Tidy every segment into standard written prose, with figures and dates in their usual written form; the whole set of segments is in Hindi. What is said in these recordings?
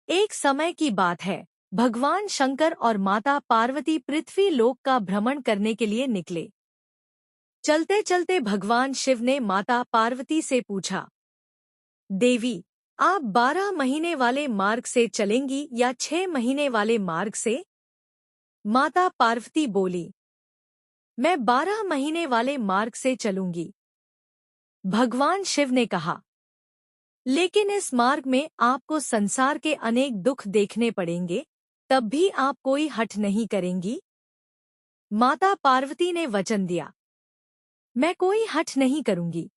एक समय की बात है। भगवान शंकर और माता पार्वती पृथ्वी लोक का भ्रमण करने के लिए निकले। चलते चलते भगवान शिव ने माता पार्वती से पूछा, देवी, आप 12 महीने वाले मार्ग से चलेंगी या 6 महीने वाले मार्ग से? माता पार्वती बोली, मैं 12 महीने वाले मार्ग से चलूंगी। भगवान शिव ने कहा, लेकिन इस मार्ग में आपको संसार के अनेक दुख देखने पड़ेंगे, तब भी आप कोई हठ नहीं करेंगी? माता पार्वती ने वचन दिया, मैं कोई हठ नहीं करूंगी।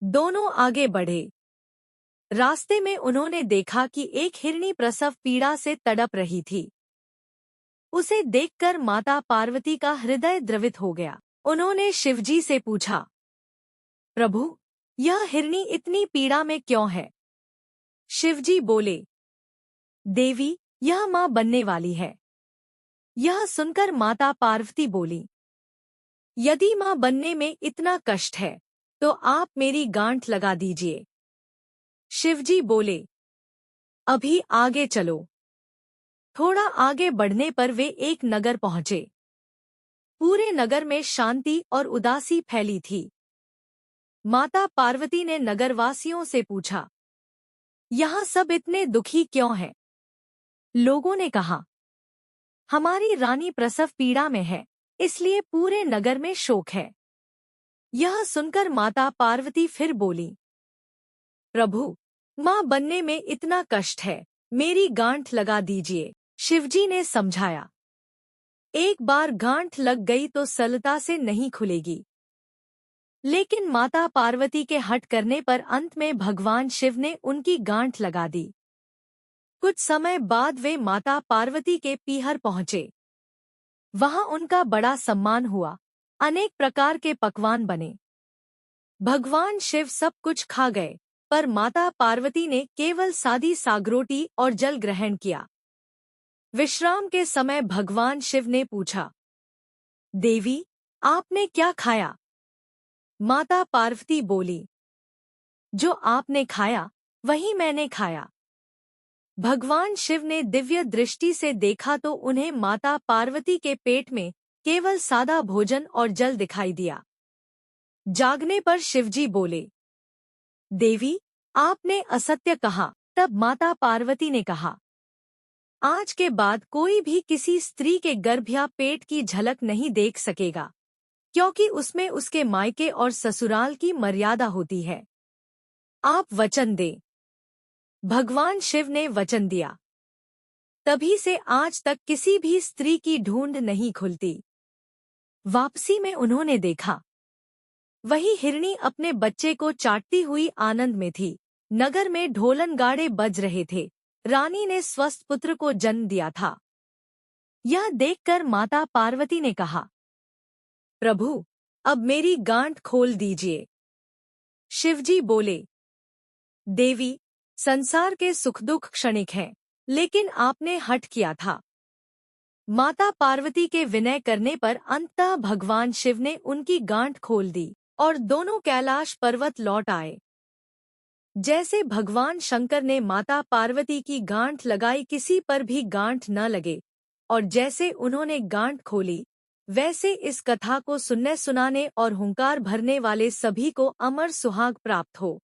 दोनों आगे बढ़े। रास्ते में उन्होंने देखा कि एक हिरनी प्रसव पीड़ा से तड़प रही थी। उसे देखकर माता पार्वती का हृदय द्रवित हो गया। उन्होंने शिवजी से पूछा, प्रभु, यह हिरनी इतनी पीड़ा में क्यों है? शिवजी बोले, देवी, यह मां बनने वाली है। यह सुनकर माता पार्वती बोली, यदि मां बनने में इतना कष्ट है, तो आप मेरी गांठ लगा दीजिए। शिवजी बोले, अभी आगे चलो। थोड़ा आगे बढ़ने पर वे एक नगर पहुंचे। पूरे नगर में शांति और उदासी फैली थी। माता पार्वती ने नगरवासियों से पूछा, यहाँ सब इतने दुखी क्यों हैं? लोगों ने कहा, हमारी रानी प्रसव पीड़ा में है, इसलिए पूरे नगर में शोक है। यह सुनकर माता पार्वती फिर बोली, प्रभु, मां बनने में इतना कष्ट है, मेरी गांठ लगा दीजिए। शिवजी ने समझाया, एक बार गांठ लग गई तो सरलता से नहीं खुलेगी। लेकिन माता पार्वती के हट करने पर अंत में भगवान शिव ने उनकी गांठ लगा दी। कुछ समय बाद वे माता पार्वती के पीहर पहुंचे। वहां उनका बड़ा सम्मान हुआ। अनेक प्रकार के पकवान बने। भगवान शिव सब कुछ खा गए, पर माता पार्वती ने केवल सादी सागरोटी और जल ग्रहण किया। विश्राम के समय भगवान शिव ने पूछा, देवी, आपने क्या खाया? माता पार्वती बोली, जो आपने खाया वही मैंने खाया। भगवान शिव ने दिव्य दृष्टि से देखा तो उन्हें माता पार्वती के पेट में केवल सादा भोजन और जल दिखाई दिया। जागने पर शिवजी बोले, देवी, आपने असत्य कहा। तब माता पार्वती ने कहा, आज के बाद कोई भी किसी स्त्री के गर्भ या पेट की झलक नहीं देख सकेगा, क्योंकि उसमें उसके मायके और ससुराल की मर्यादा होती है। आप वचन दें। भगवान शिव ने वचन दिया। तभी से आज तक किसी भी स्त्री की ढूंढ नहीं खुलती। वापसी में उन्होंने देखा, वही हिरनी अपने बच्चे को चाटती हुई आनंद में थी। नगर में ढोलन गाड़े बज रहे थे। रानी ने स्वस्थ पुत्र को जन्म दिया था। यह देखकर माता पार्वती ने कहा, प्रभु, अब मेरी गांठ खोल दीजिए। शिवजी बोले, देवी, संसार के सुख दुख क्षणिक हैं, लेकिन आपने हठ किया था। माता पार्वती के विनय करने पर अंततः भगवान शिव ने उनकी गांठ खोल दी और दोनों कैलाश पर्वत लौट आए। जैसे भगवान शंकर ने माता पार्वती की गांठ लगाई, किसी पर भी गांठ न लगे, और जैसे उन्होंने गांठ खोली, वैसे इस कथा को सुनने सुनाने और हुंकार भरने वाले सभी को अमर सुहाग प्राप्त हो।